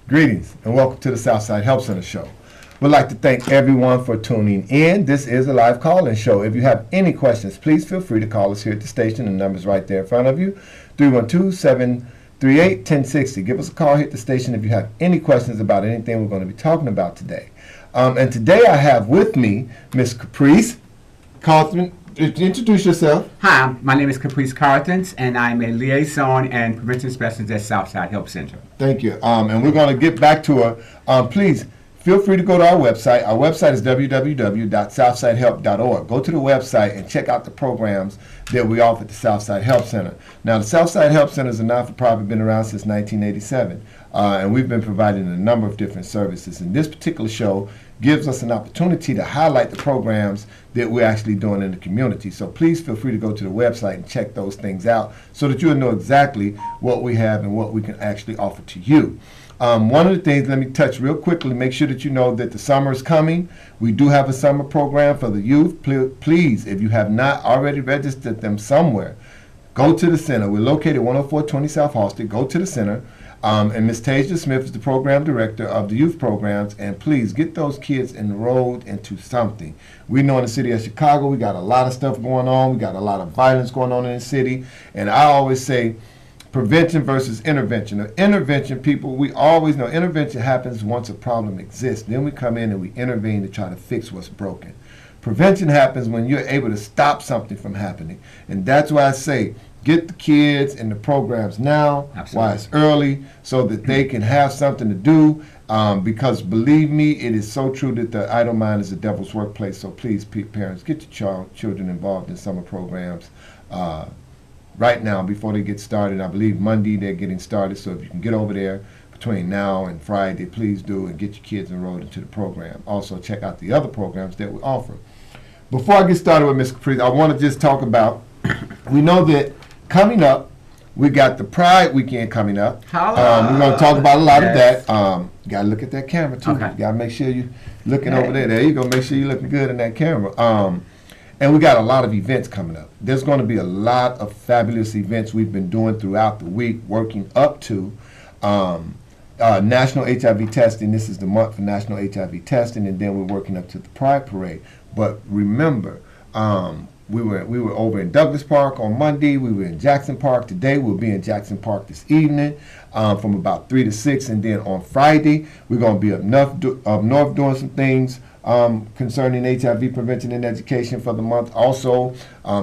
Greetings and welcome to the Southside Help Center show. We'd like to thank everyone for tuning in. This is a live call-in show. If you have any questions, please feel free to call us here at the station. The number's right there in front of you, 312-738-1060. Give us a call here at the station if you have any questions about anything we're going to be talking about today. And today I have with me Miss Caprice Carthans. Introduce yourself. Hi, my name is Caprice Carthans, and I'm a liaison and prevention specialist at Southside Help Center. Thank you. And we're going to get back to her. Please feel free to go to our website. Our website is www.southsidehelp.org. Go to the website and check out the programs that we offer at the Southside Help Center. Now, the Southside Help Center is a not-for-profit, been around since 1987, and we've been providing a number of different services. And this particular show gives us an opportunity to highlight the programs that we're actually doing in the community. So please feel free to go to the website and check those things out so that you'll know exactly what we have and what we can actually offer to you. One of the things, let me touch real quickly, make sure that you know that the summer is coming. We do have a summer program for the youth. Please, if you have not already registered them somewhere, go to the center. We're located 10420 South Halsted. Go to the center. And Ms. Tasia Smith is the program director of the youth programs, and please get those kids enrolled into something. We know in the city of Chicago we got a lot of stuff going on. We got a lot of violence going on in the city, and I always say prevention versus intervention. Intervention, people, we always know intervention happens once a problem exists. Then we come in and we intervene to try to fix what's broken. Prevention happens when you're able to stop something from happening, and that's why I say get the kids in the programs now. Absolutely. While it's early, so that they can have something to do. Because believe me, it is so true that the idle mind is the devil's workplace. So please, parents, get your children involved in summer programs right now before they get started. I believe Monday they're getting started. So if you can get over there between now and Friday, please do, and get your kids enrolled into the program. Also, check out the other programs that we offer. Before I get started with Ms. Caprice, I want to just talk about, we know that coming up, we got the Pride weekend coming up. We're going to talk about a lot of that. You got to look at that camera, too. Okay. You got to make sure you're looking over there. There you go. Make sure you're looking good in that camera. And we got a lot of events coming up. There's going to be a lot of fabulous events we've been doing throughout the week, working up to National HIV Testing. This is the month for National HIV Testing, and then we're working up to the Pride Parade. But remember, we were over in Douglas Park on Monday. We were in Jackson Park today. We'll be in Jackson Park this evening from about 3 to 6. And then on Friday, we're going to be up north doing some things concerning HIV prevention and education for the month. Also,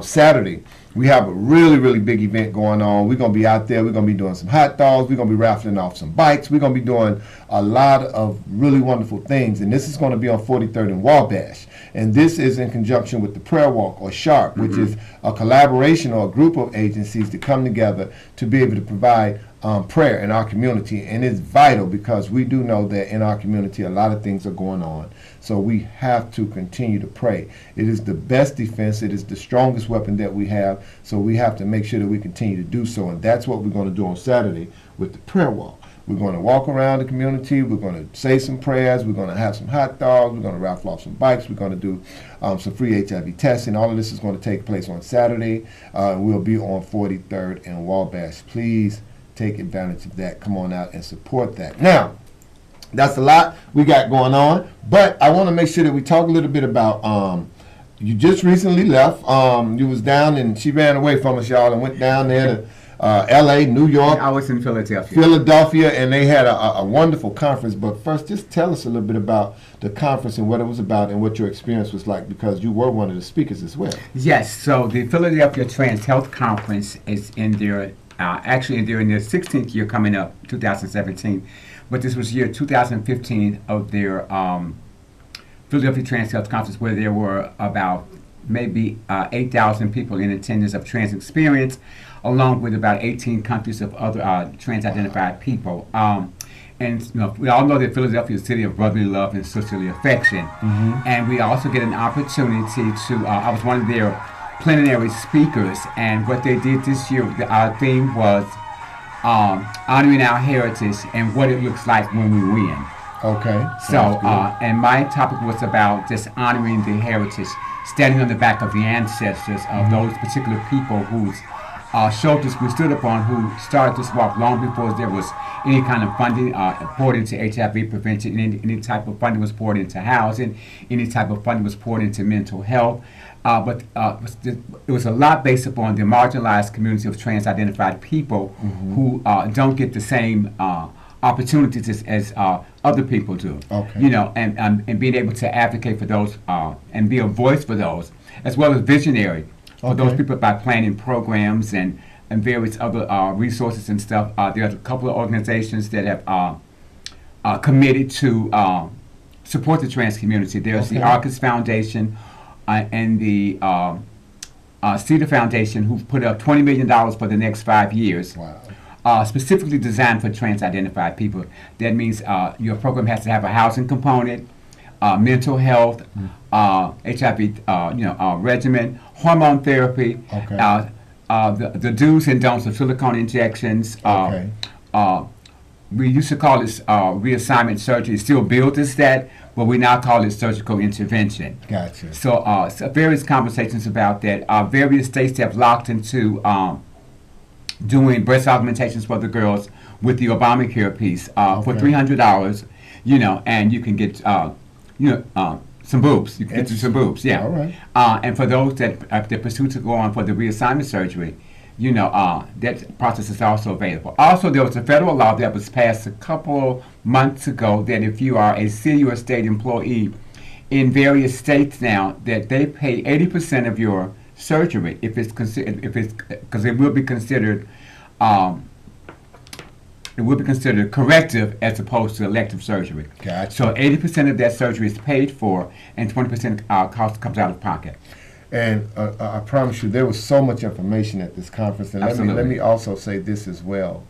Saturday, we have a really, really big event going on. We're going to be out there. We're going to be doing some hot dogs. We're going to be raffling off some bikes. We're going to be doing a lot of really wonderful things. And this is going to be on 43rd and Wabash. And this is in conjunction with the Prayer Walk, or SHARP, which is a collaboration or a group of agencies to come together to be able to provide prayer in our community. And it's vital because we do know that in our community a lot of things are going on. So we have to continue to pray. It is the best defense. It is the strongest weapon that we have. So we have to make sure that we continue to do so. And that's what we're going to do on Saturday with the prayer walk. We're going to walk around the community. We're going to say some prayers. We're going to have some hot dogs. We're going to raffle off some bikes. We're going to do some free HIV testing. All of this is going to take place on Saturday. We'll be on 43rd and Wabash. Please take advantage of that. Come on out and support that. Now, that's a lot we got going on, but I want to make sure that we talk a little bit about you just recently left. You was down, and she ran away from us, y'all, and went down there to L.A., New York. I was in Philadelphia. And they had a wonderful conference. But first, just tell us a little bit about the conference and what it was about and what your experience was like, because you were one of the speakers as well. Yes, so the Philadelphia Trans Health Conference is in their, actually in their 16th year coming up, 2017. But this was year 2015 of their Philadelphia Trans Health Conference, where there were about maybe 8,000 people in attendance of trans experience, along with about 18 countries of other trans-identified people. And you know, we all know that Philadelphia is a city of brotherly love and sisterly affection. And we also get an opportunity to, I was one of their plenary speakers, and what they did this year, our theme was honoring our heritage and what it looks like when we win. Okay. So, and my topic was about just honoring the heritage, standing on the back of the ancestors of those particular people whose shoulders we stood upon who started this walk long before there was any kind of funding poured into HIV prevention, any type of funding was poured into housing, any type of funding was poured into mental health. But it was a lot based upon the marginalized community of trans-identified people who don't get the same opportunities as other people do. Okay. You know, and being able to advocate for those and be a voice for those, as well as visionary for those people by planning programs and various other resources and stuff. There's a couple of organizations that have committed to support the trans community. There's the Arcus Foundation and the Cedar Foundation, who've put up $20 million for the next 5 years. Wow. Specifically designed for trans-identified people. That means your program has to have a housing component, mental health, HIV, regimen, hormone therapy, the do's and don'ts of silicone injections. We used to call this reassignment surgery. It still billed as that, but we now call it surgical intervention. Gotcha. So, various conversations about that. Various states have locked into doing breast augmentations for the girls with the Obamacare piece for $300, and you can get, some boobs. You can get some boobs, yeah. All right. And for those that pursue to go on for the reassignment surgery, that process is also available. Also, there was a federal law that was passed a couple months ago that if you are a city or state employee in various states now, that they pay 80% of your surgery if it's because it will be considered corrective as opposed to elective surgery. Gotcha. So 80% of that surgery is paid for, and 20% cost comes out of pocket. And I promise you, there was so much information at this conference. And let me also say this as well.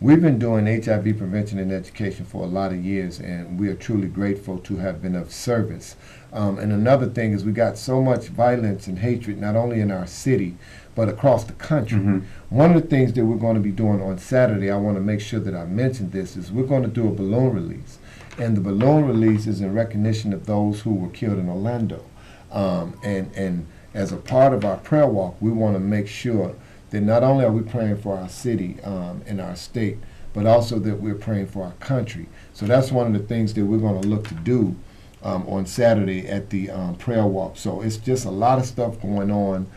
We've been doing HIV prevention and education for a lot of years, and we are truly grateful to have been of service. And another thing is we got so much violence and hatred, not only in our city, but across the country. One of the things that we're going to be doing on Saturday, I want to make sure that I mention this, is we're going to do a balloon release. And the balloon release is in recognition of those who were killed in Orlando. And as a part of our prayer walk, we want to make sure that not only are we praying for our city and our state, but also that we're praying for our country. So that's one of the things that we're going to look to do on Saturday at the prayer walk. So it's just a lot of stuff going on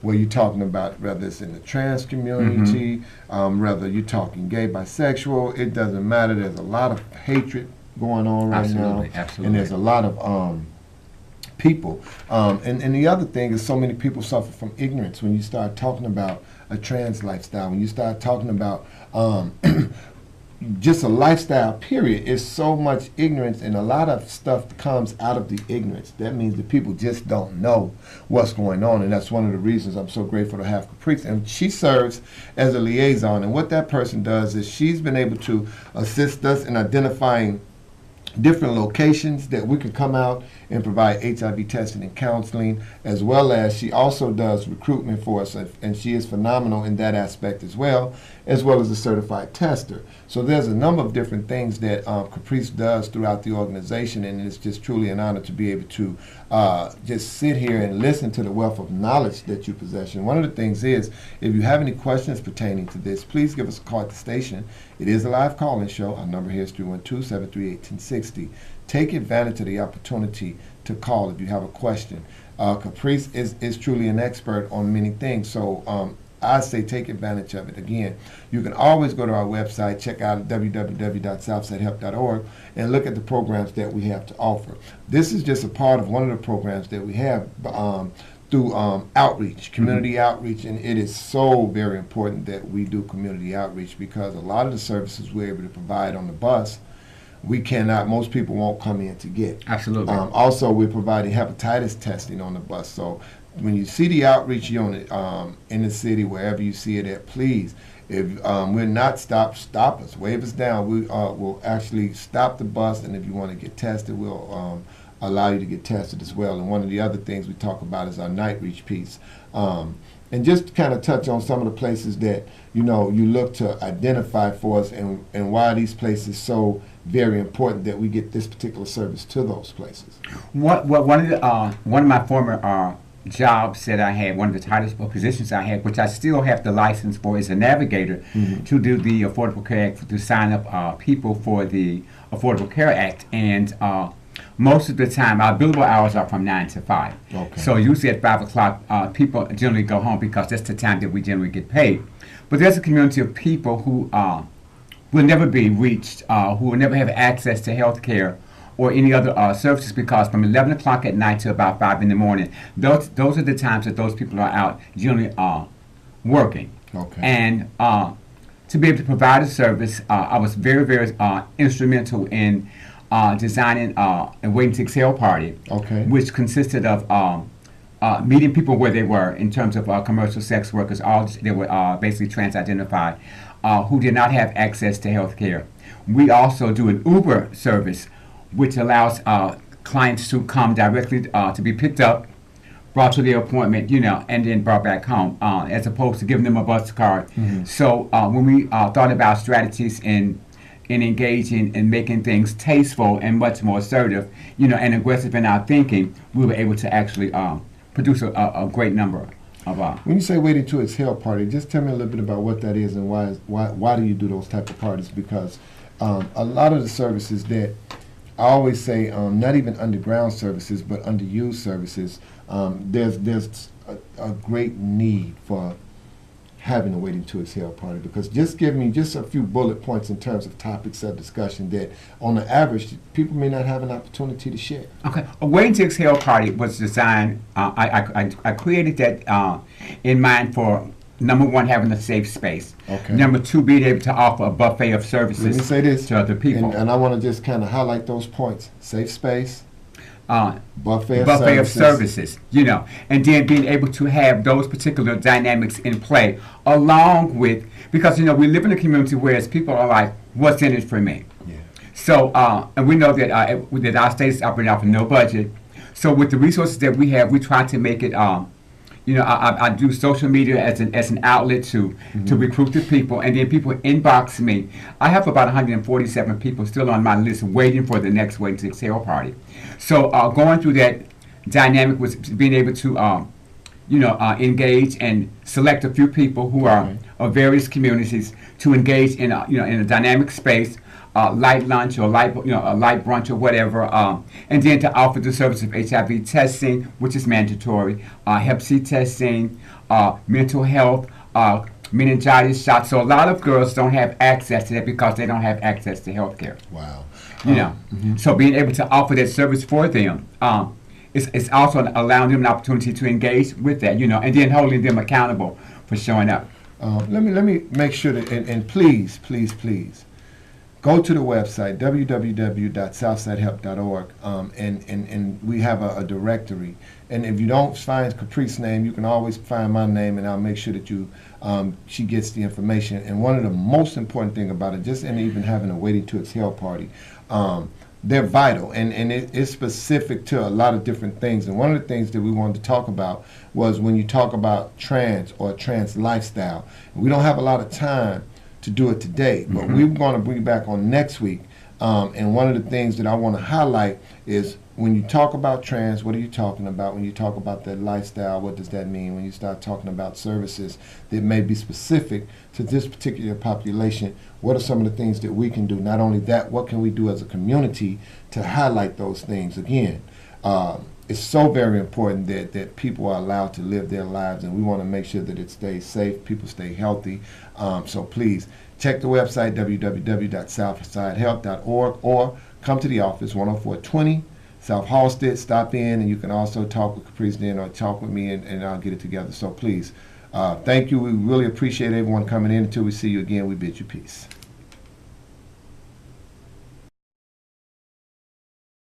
where you're talking about, whether it's in the trans community, whether you're talking gay, bisexual, it doesn't matter. There's a lot of hatred going on right now. Absolutely. And there's a lot of people. And the other thing is so many people suffer from ignorance when you start talking about a trans lifestyle, when you start talking about just a lifestyle, period. It's so much ignorance, and a lot of stuff comes out of the ignorance. That means that people just don't know what's going on, and that's one of the reasons I'm so grateful to have Caprice. And she serves as a liaison, and what that person does is she's been able to assist us in identifying different locations that we could come out and provide HIV testing and counseling, as well as she also does recruitment for us, and she is phenomenal in that aspect as well as a certified tester. So there's a number of different things that Caprice does throughout the organization, and it's just truly an honor to be able to just sit here and listen to the wealth of knowledge that you possess. And one of the things is, if you have any questions pertaining to this, please give us a call at the station. It is a live call-in show. Our number here is 312-738-1060. Take advantage of the opportunity to call if you have a question. Caprice is truly an expert on many things, so I say take advantage of it. Again, you can always go to our website, check out www.southsidehelp.org, and look at the programs that we have to offer. This is just a part of one of the programs that we have through outreach, community outreach, and it is so very important that we do community outreach, because a lot of the services we're able to provide on the bus, most people won't come in to get. Absolutely. Also, we're providing hepatitis testing on the bus. So when you see the outreach unit in the city, wherever you see it at, please, if we're not stop us, wave us down. We will actually stop the bus, and if you want to get tested, we'll allow you to get tested as well. And one of the other things we talk about is our night reach piece. And just to kind of touch on some of the places that, you look to identify for us, and why these places so very important that we get this particular service to those places. One of my former jobs that I had, one of the titles or positions I had, which I still have the license for, is a navigator to do the Affordable Care Act, to sign up people for the Affordable Care Act. And most of the time, our billable hours are from 9 to 5. Okay. So usually at 5 o'clock, people generally go home because that's the time that we generally get paid. But there's a community of people who will never be reached, who will never have access to health care or any other services, because from 11 o'clock at night to about 5 in the morning, those are the times that those people are out generally working. Okay. And to be able to provide a service, I was very, very instrumental in designing a Waiting to Exhale party, Okay. which consisted of meeting people where they were in terms of commercial sex workers, all they were basically trans-identified, who did not have access to health care. We also do an Uber service, which allows clients to come directly to be picked up, brought to their appointment, and then brought back home, as opposed to giving them a bus card. So when we thought about strategies in engaging and making things tasteful and much more assertive, and aggressive in our thinking, we were able to actually produce a great number of. When you say Waiting to Exhale party, just tell me a little bit about what that is and why do you do those type of parties? Because a lot of the services that I always say, not even underground services, but underused services, there's a great need for having a Waiting to Exhale party. Because just give me just a few bullet points in terms of topics of discussion that, on the average, people may not have an opportunity to share. Okay, a Waiting to Exhale party was designed. I created that in mind for, number one, having a safe space. Okay. Number two, being able to offer a buffet of services Let me say this, to other people. and I want to just kind of highlight those points. Safe space, buffet of services, and then being able to have those particular dynamics in play, along with, because we live in a community where people are like, what's in it for me? Yeah. So, and we know that our state is operating off of no budget. So with the resources that we have, we try to make it I do social media as an outlet to recruit the people, and then people inbox me. I have about 147 people still on my list waiting for the next Waiting to Exhale party. So going through that dynamic was being able to engage and select a few people who are of various communities to engage in a dynamic space. Light lunch or light brunch or whatever, and then to offer the service of HIV testing, which is mandatory, Hep C testing, mental health, meningitis shots. So a lot of girls don't have access to that because they don't have access to health care. Wow. So being able to offer that service for them, it's also allowing them an opportunity to engage with that, and then holding them accountable for showing up. Let me make sure that, and please, go to the website, www.southsidehelp.org, and we have a directory. And if you don't find Caprice's name, you can always find my name, and I'll make sure that she gets the information. And one of the most important thing about it, just in even having a Waiting to Exhale party, they're vital, and it's specific to a lot of different things. And one of the things that we wanted to talk about was when you talk about trans or trans lifestyle. We don't have a lot of time to do it today, but we're going to bring back on next week. And one of the things that I want to highlight is when you talk about trans, what are you talking about? When you talk about that lifestyle, what does that mean? When you start talking about services that may be specific to this particular population, what are some of the things that we can do? Not only that, what can we do as a community to highlight those things? Again, it's so very important that people are allowed to live their lives, and we want to make sure that it stays safe, people stay healthy. So please, check the website, www.southsidehelp.org, or come to the office, 10420 South Halstead. Stop in, and you can also talk with Caprice then, or talk with me, and I'll get it together. So please, thank you. We really appreciate everyone coming in. Until we see you again, we bid you peace.